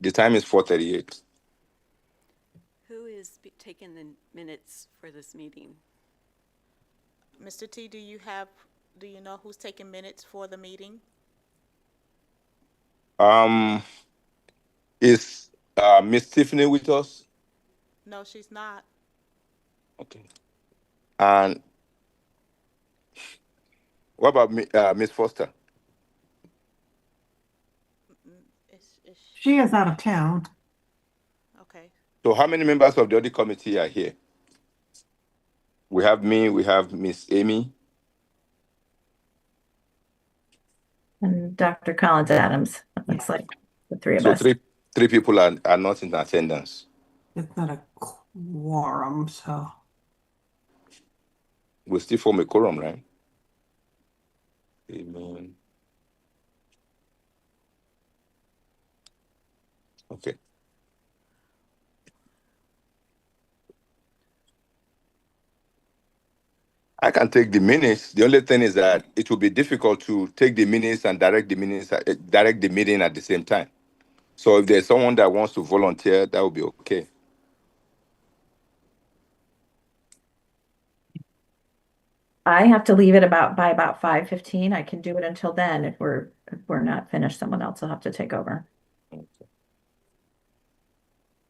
The time is 4:38. Who is taking the minutes for this meeting? Mr. T, do you know who's taking minutes for the meeting? Um, is Miss Tiffany with us? No, she's not. Okay. And what about Miss Foster? Is She is out of town. okay. So how many members of the audit committee are here? We have me. We have Miss Amy. And Dr. Collins Adams. It looks like the three of So us. three people are not in attendance. It's not a quorum, so. We still form a quorum, right? Amen. Okay. I can take the minutes. The only thing is that it will be difficult to take the minutes and direct direct the meeting at the same time. So if there's someone that wants to volunteer, that would be okay. I have to leave it by about 5:15. I can do it until then. If we're not finished, someone else will have to take over.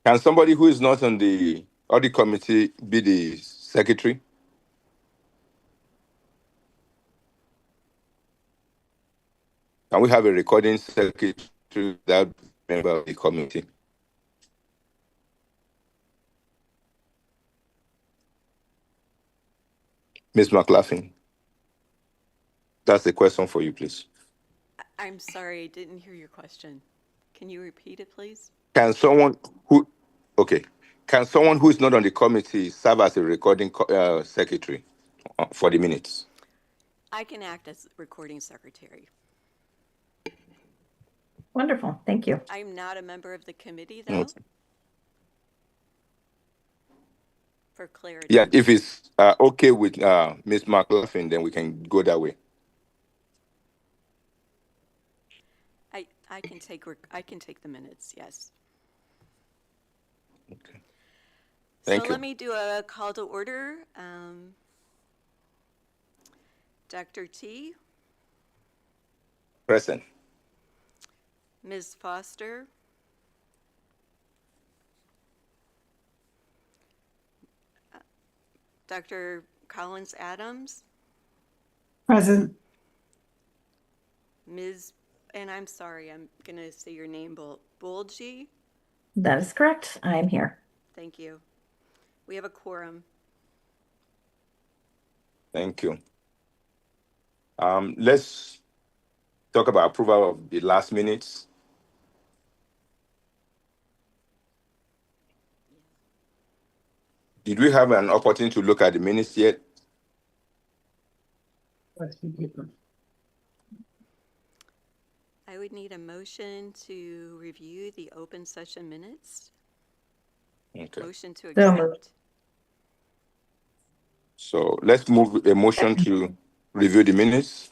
Can somebody who is not on the audit committee be the secretary? Can we have a recording secretary that member of the committee? Ms. McLaughlin, that's the question for you, please. I'm sorry, I didn't hear your question. Can you repeat it, please? Can someone who, okay, can someone who is not on the committee serve as a recording secretary for the minutes? I can act as recording secretary. Wonderful. Thank you. I'm not a member of the committee, though. Okay. For clarity. Yeah, if it's okay with Ms. McLaughlin, then we can go that way. I can take the minutes. Yes. Okay. Thank So you. let me do a call to order. Dr. T. Present. Ms. Foster. Dr. Collins Adams. Present. Ms. And I'm sorry, I'm going to say your name, Bulgy. That is correct. I am here. Thank you. We have a quorum. Thank you. Let's talk about approval of the last minutes. Did we have an opportunity to look at the minutes yet? I would need a motion to review the open session minutes. Okay. Motion to So accept. moved. So let's move a motion to review the minutes.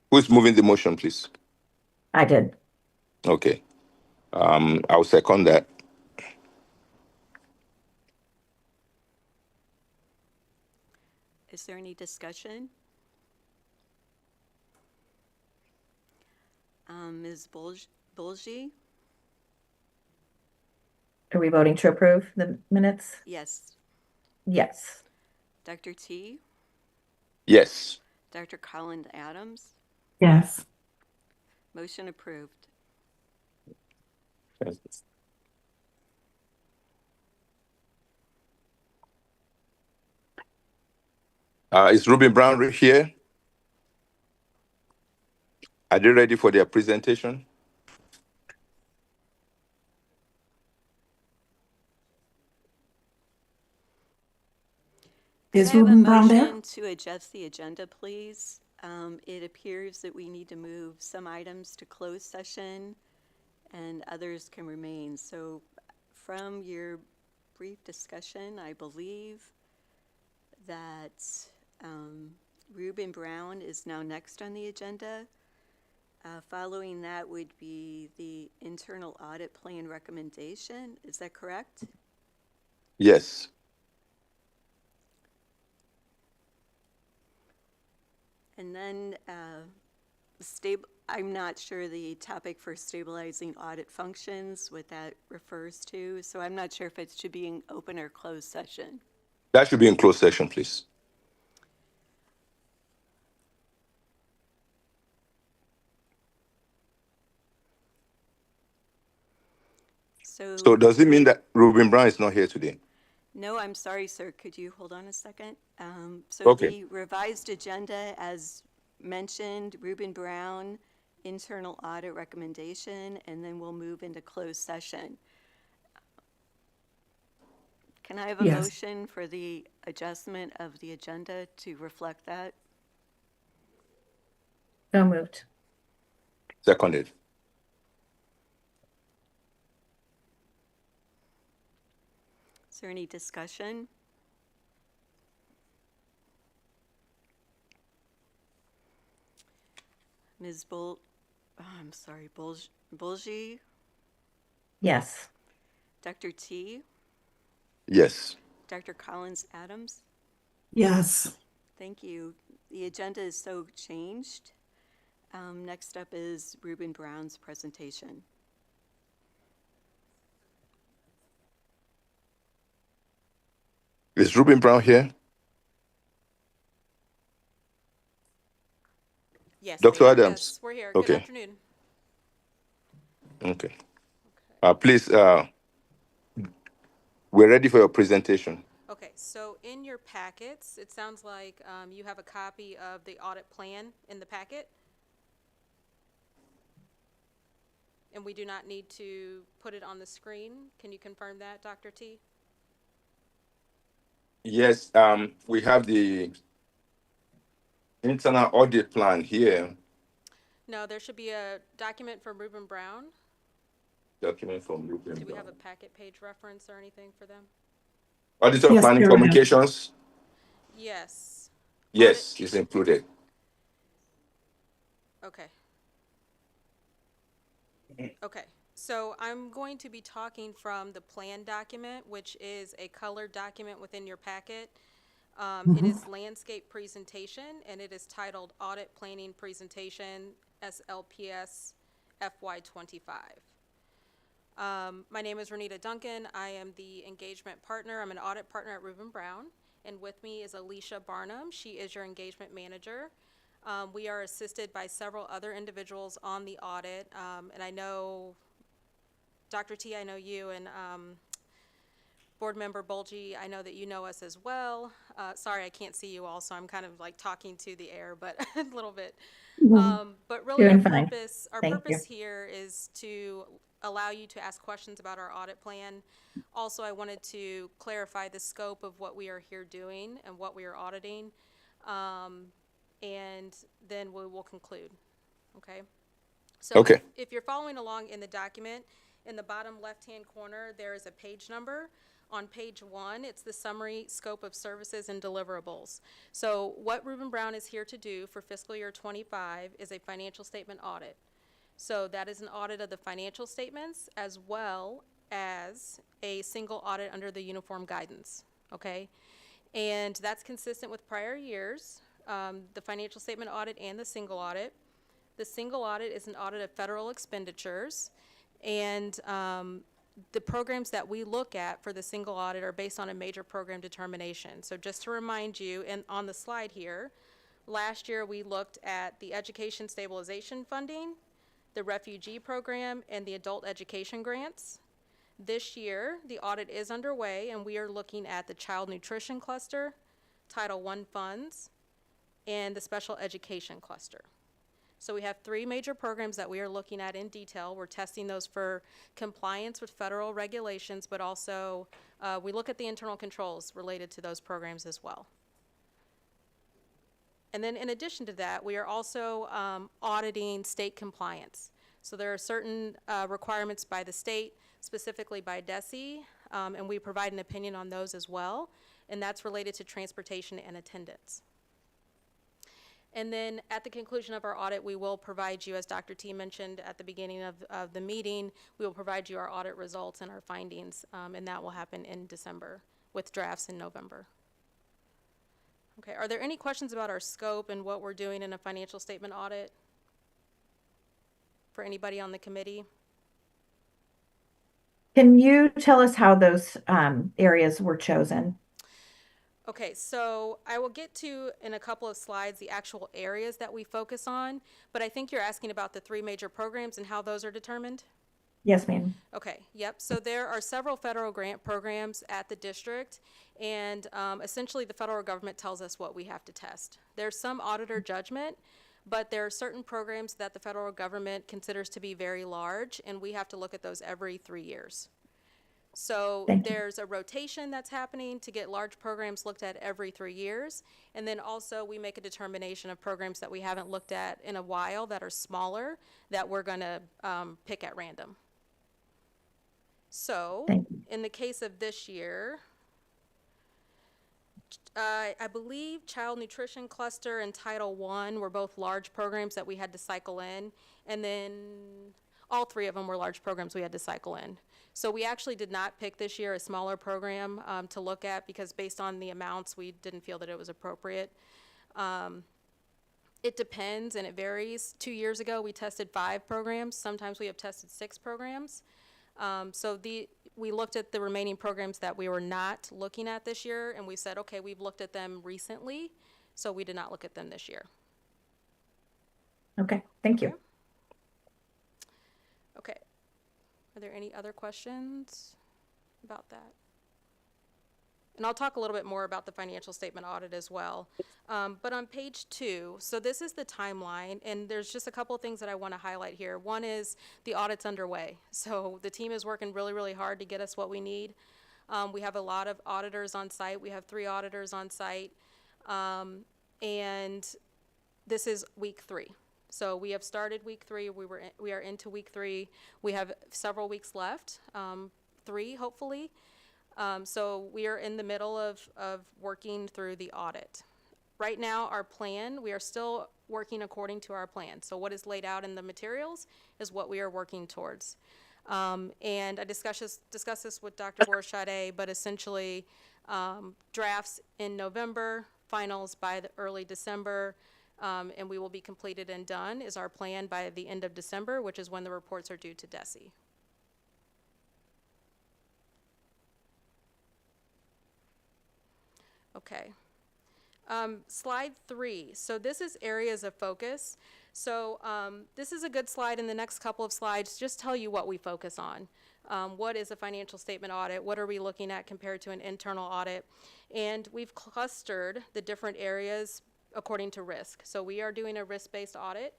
Who's moving the motion, please? I did. Okay. I'll second that. Is there any discussion? Ms. Bulgy? Are we voting to approve the minutes? Yes. Yes. Dr. T? Yes. Dr. Collins Adams? Yes. Motion approved. Is Ruben Brown here? Are they ready for their presentation? Is Ruben Brown there? Motion to adjust the agenda, please. It appears that we need to move some items to closed session and others can remain. So from your brief discussion, I believe that Reuben Brown is now next on the agenda. Following that would be the internal audit plan recommendation. Is that correct? Yes. And then I'm not sure the topic for stabilizing audit functions, what that refers to. So I'm not sure if it should be in open or closed session. That should be in closed session, please. So does it mean that Reuben Brown is not here today? No, I'm sorry, sir. Could you hold on a second? Okay. The revised agenda, as mentioned, Reuben Brown, internal audit recommendation, and then we'll move into closed session. Can I have a Yes. motion for the adjustment of the agenda to reflect that? So moved. Seconded. Is there any discussion? Ms. Bulgy, Yes. Dr. T, Yes. Dr. Collins Adams? Yes. Thank you. The agenda is so changed. Next up is Reuben Brown's presentation. Is Reuben Brown here? Yes, Dr. Mayor. Adams? Yes, we're here. Okay. Good afternoon. Okay. Please, we're ready for your presentation. Okay, so in your packets, it sounds like you have a copy of the audit plan in the packet. And we do not need to put it on the screen. Can you confirm that, Dr. T? Yes, we have the internal audit plan here. No, there should be a document from Reuben Brown. Document from Reuben Do we have a Brown. packet page reference or anything for them? Auditor Yes, planning there is. communications? Yes. Yes, it's included. Okay. Okay, so I'm going to be talking from the plan document, which is a colored document within your packet. It is landscape presentation, and it is titled Audit Planning Presentation SLPS FY25. My name is Renita Duncan. I am the engagement partner. I'm an audit partner at Reuben Brown, and with me is Alicia Barnum. She is your engagement manager. We are assisted by several other individuals on the audit, and I know, Dr. T, I know you, and Board Member Bulgy, I know that you know us as well. Sorry, I can't see you all, so I'm kind of like talking to the air, but a little bit. But really, Doing fine. our Thank purpose here is to allow you to ask questions about our audit plan. Also, I wanted to clarify the scope of what we are here doing and what we are auditing. And then we will conclude, okay? So Okay. if you're following along in the document, in the bottom left-hand corner, there is a page number. On page 1, it's the summary scope of services and deliverables. So what Reuben Brown is here to do for fiscal year 25 is a financial statement audit. So that is an audit of the financial statements as well as a single audit under the uniform guidance, okay? And that's consistent with prior years, the financial statement audit and the single audit. The single audit is an audit of federal expenditures, and the programs that we look at for the single audit are based on a major program determination. So just to remind you, and on the slide here, last year we looked at the education stabilization funding, the refugee program, and the adult education grants. This year, the audit is underway, and we are looking at the child nutrition cluster, Title I funds, and the special education cluster. So we have 3 major programs that we are looking at in detail. We're testing those for compliance with federal regulations, but also we look at the internal controls related to those programs as well. And then in addition to that, we are also auditing state compliance. So there are certain requirements by the state, specifically by DESE, and we provide an opinion on those as well, and that's related to transportation and attendance. And then at the conclusion of our audit, we will provide you, as Dr. T mentioned at the beginning of the meeting, we will provide you our audit results and our findings, and that will happen in December with drafts in November. Okay, are there any questions about our scope and what we're doing in a financial statement audit for anybody on the committee? Can you tell us how those areas were chosen? Okay, so I will get to, in a couple of slides, the actual areas that we focus on, but I think you're asking about the 3 major programs and how those are determined? Yes, ma'am. Okay, yep. So there are several federal grant programs at the district, and essentially the federal government tells us what we have to test. There's some auditor judgment, but there are certain programs that the federal government considers to be very large, and we have to look at those every 3 years. So Thank you. there's a rotation that's happening to get large programs looked at every 3 years. And then also we make a determination of programs that we haven't looked at in a while that are smaller that we're going to pick at random. So Thank you. in the case of this year, I believe Child Nutrition Cluster and Title I were both large programs that we had to cycle in. And then all 3 of them were large programs we had to cycle in. So we actually did not pick this year a smaller program to look at because based on the amounts, we didn't feel that it was appropriate. It depends and it varies. 2 years ago, we tested 5 programs. Sometimes we have tested 6 programs. We looked at the remaining programs that we were not looking at this year, and we said, okay, we've looked at them recently, so we did not look at them this year. Okay, thank you. Okay. Are there any other questions about that? And I'll talk a little bit more about the financial statement audit as well. But on page 2, so this is the timeline, and there's just a couple of things that I want to highlight here. One is the audit's underway. So the team is working really, really hard to get us what we need. We have a lot of auditors on site. We have 3 auditors on site. And this is week 3. So we have started week 3. We are into week 3. We have several weeks left, 3 hopefully. So we are in the middle of working through the audit. Right now, our plan, we are still working according to our plan. So what is laid out in the materials is what we are working towards. And I discussed this with Dr. Borchade, but essentially drafts in November, finals by the early December, and we will be completed and done is our plan by the end of December, which is when the reports are due to DESE. Okay. Slide 3. So this is areas of focus. So this is a good slide. In the next couple of slides, just tell you what we focus on. What is a financial statement audit? What are we looking at compared to an internal audit? And we've clustered the different areas according to risk. So we are doing a risk-based audit.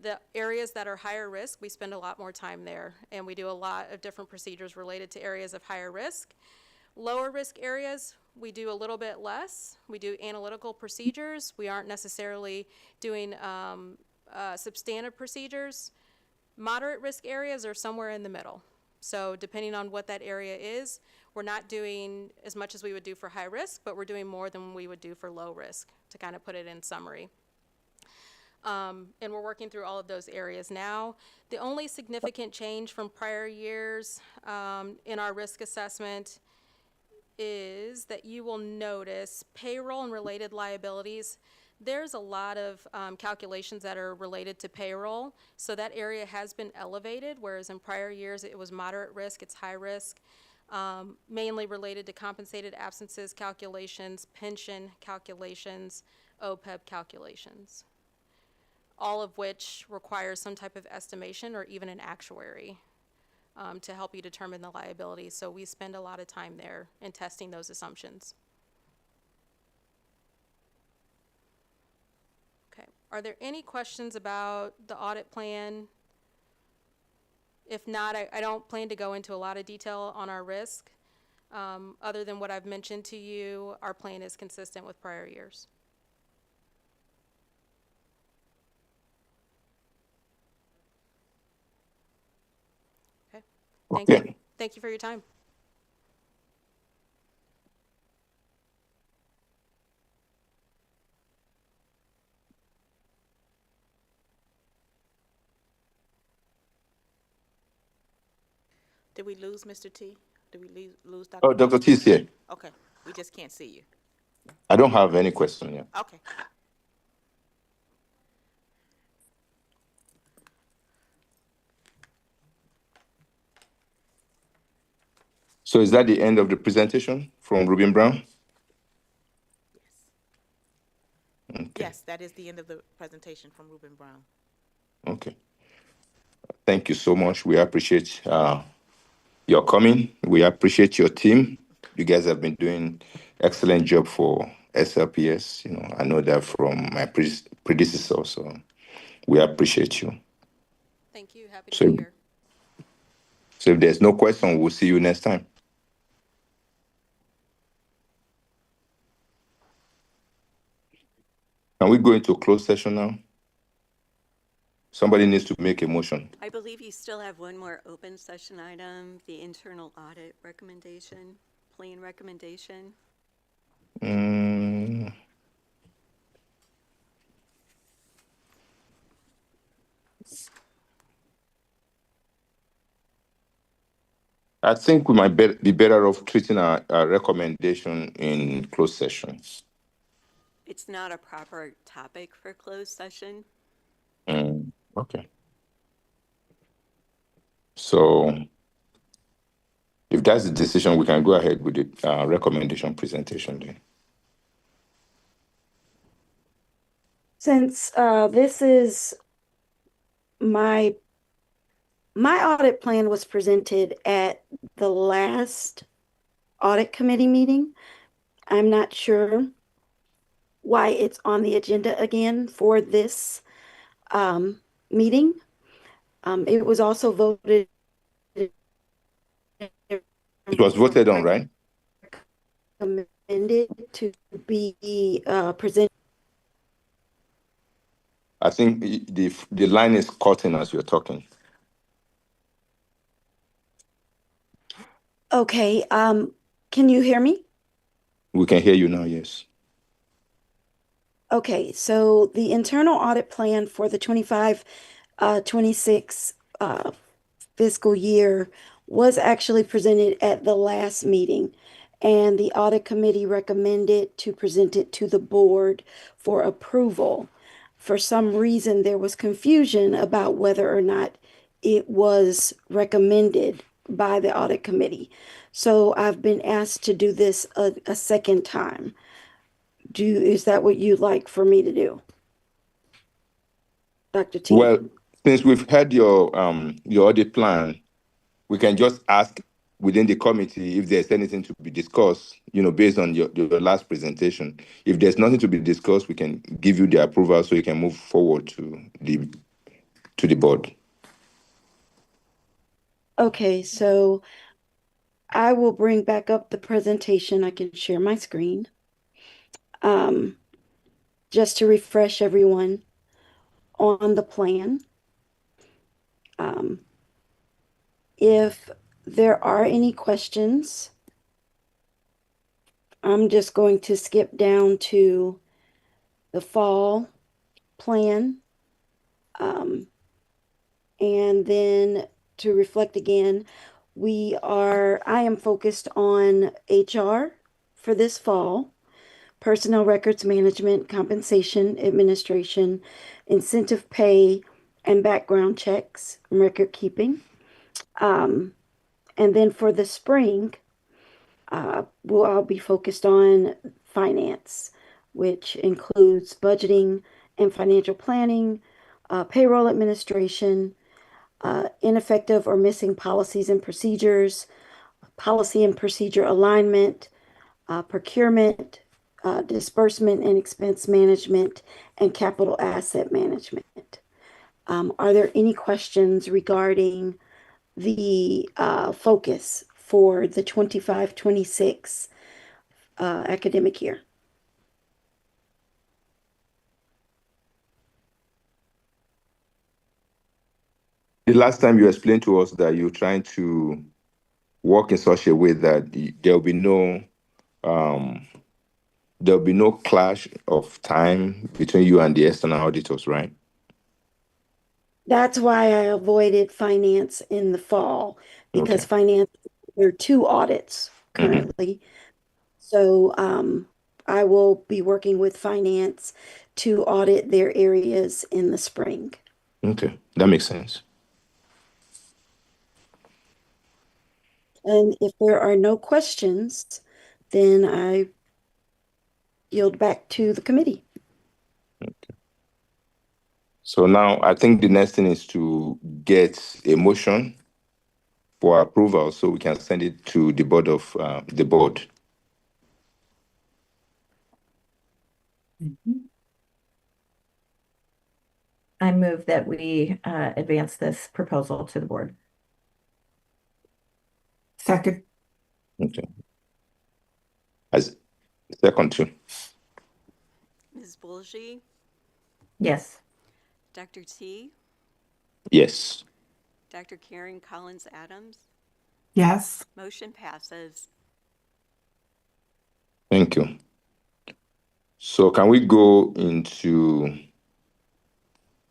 The areas that are higher risk, we spend a lot more time there. And we do a lot of different procedures related to areas of higher risk. Lower risk areas, we do a little bit less. We do analytical procedures. We aren't necessarily doing substantive procedures. Moderate risk areas are somewhere in the middle. So depending on what that area is, we're not doing as much as we would do for high risk, but we're doing more than we would do for low risk, to kind of put it in summary. And we're working through all of those areas now. The only significant change from prior years in our risk assessment is that you will notice payroll and related liabilities. There's a lot of calculations that are related to payroll, so that area has been elevated, whereas in prior years it was moderate risk, it's high risk, mainly related to compensated absences calculations, pension calculations, OPEB calculations, all of which require some type of estimation or even an actuary to help you determine the liability. So we spend a lot of time there in testing those assumptions. Okay, are there any questions about the audit plan? If not, I don't plan to go into a lot of detail on our risk. Other than what I've mentioned to you, our plan is consistent with prior years. Okay, thank you. Thank you for your time. Did we lose Mr. T? Did we lose Dr. Oh, T? Dr. T is here. Okay, we just can't see you. I don't have any question yet. Okay. So is that the end of the presentation from Ruben Brown? Yes. Okay. Yes, that is the end of the presentation from Ruben Brown. Okay. Thank you so much. We appreciate your coming. We appreciate your team. You guys have been doing excellent job for SLPS. I know that from my predecessor. So we appreciate you. Thank you. Happy to So, be here. so if there's no question, we'll see you next time. Can we go into closed session now? Somebody needs to make a motion. I believe you still have one more open session item, the internal audit recommendation, plan recommendation. Mm, I think we might be better off treating our recommendation in closed session. It's not a proper topic for closed session. Okay. So if that's the decision, we can go ahead with the recommendation presentation then. Since this is my audit plan was presented at the last audit committee meeting. I'm not sure why it's on the agenda again for this meeting. It was also voted. It was voted on, right? Recommended to be presented. I think the line is cutting as you're talking. Okay. Can you hear me? We can hear you now, yes. Okay, so the internal audit plan for the 25-26 fiscal year was actually presented at the last meeting, and the audit committee recommended to present it to the board for approval. For some reason, there was confusion about whether or not it was recommended by the audit committee. So I've been asked to do this a second time. Is that what you'd like for me to do? Dr. T? Well, since we've had your audit plan, we can just ask within the committee if there's anything to be discussed, based on your last presentation. If there's nothing to be discussed, we can give you the approval so you can move forward to the board. Okay, so I will bring back up the presentation. I can share my screen. Just to refresh everyone on the plan. If there are any questions, I'm just going to skip down to the fall plan. And then to reflect again, I am focused on HR for this fall, personnel records management, compensation administration, incentive pay, and background checks, record keeping. And then for the spring, I'll be focused on finance, which includes budgeting and financial planning, payroll administration, ineffective or missing policies and procedures, policy and procedure alignment, procurement, disbursement and expense management, and capital asset management. Are there any questions regarding the focus for the 25-26 academic year? The last time you explained to us that you're trying to work in such a way that there'll be no clash of time between you and the external auditors, right? That's why I avoided finance in the fall, because Okay. finance, there are two audits Mhm. currently. So I will be working with finance to audit their areas in the spring. Okay, that makes sense. And if there are no questions, then I yield back to the committee. So now I think the next thing is to get a motion for approval so we can send it to the board. I move that we advance this proposal to the board. Second, Okay. As second too. Ms. Boulgie, Yes. Dr. T, Yes. Dr. Karen Collins Adams. yes. Motion passes. Thank you. So can we go into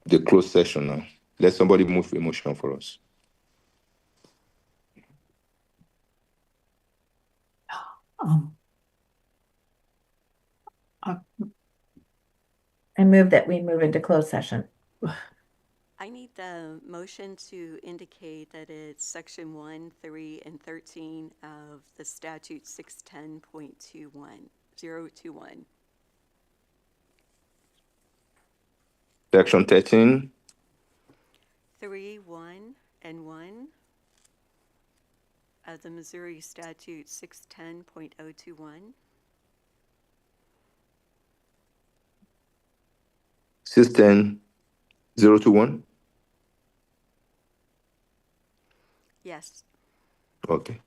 the closed session now? Let somebody move a motion for us. Um, uh, I move that we move into closed session. I need the motion to indicate that it's section 1, 3, and 13 of the statute 610.21. Section 13, 3, 1, and 1 of the Missouri statute 610.021. system 021. Yes. Okay.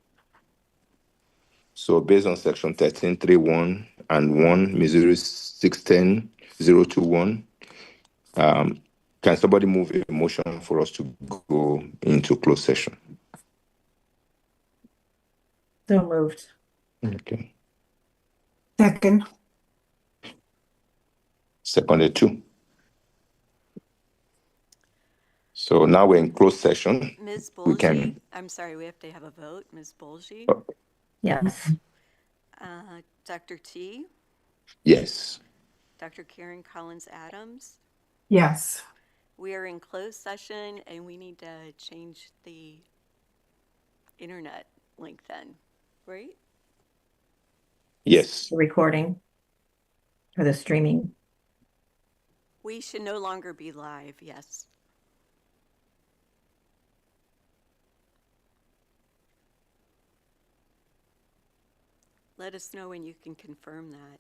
So based on section 13.3.1 and 1, Missouri 610.021, can somebody move a motion for us to go into closed session? So moved. Okay. second, Seconded too. So now we're in closed session. Ms. We Boulgie, can. I'm sorry, we have to have a vote. Ms. Boulgie, Yes. Dr. T, Yes. Dr. Karen Collins Adams. yes. We are in closed session and we need to change the internet link then, right? Yes. The recording or the streaming. We should no longer be live, yes. Let us know when you can confirm that.